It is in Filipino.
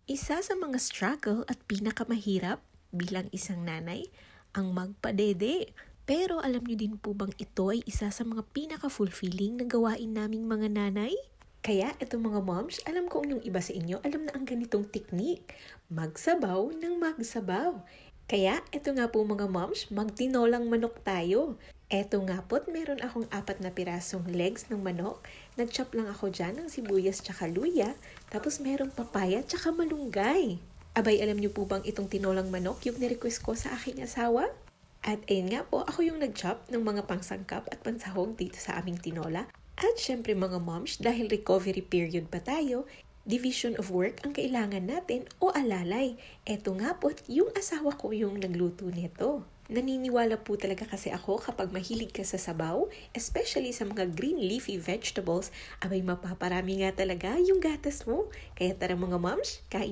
Isa sa mga struggle at pinakamahirap bilang isang nanay, ang magpadede. Pero alam niyo din po bang ito ay isa sa mga pinaka-fulfilling na gawain naming mga nanay? Kaya itong mga moms, alam kong yung iba sa inyo, alam na ang ganitong teknik. Magsabaw ng magsabaw. Kaya ito nga po mga moms, magtinolang manok tayo. Eto nga po't meron akong 4 na pirasong legs ng manok. Nag-chop lang ako dyan ng sibuyas tsaka luya. Tapos merong papaya tsaka malunggay. Abay, alam niyo po bang itong tinolang manok yung nirequest ko sa aking asawa? At ayun nga po, ako yung nag-chop ng mga pangsangkap at pansahog dito sa aming tinola. At syempre mga moms, dahil recovery period pa tayo, division of work ang kailangan natin o alalay. Eto nga po, yung asawa ko yung nagluto nito. Naniniwala po talaga kasi ako kapag mahilig ka sa sabaw, especially sa mga green leafy vegetables, abay mapaparami nga talaga yung gatas mo. Kaya tara mga moms, kain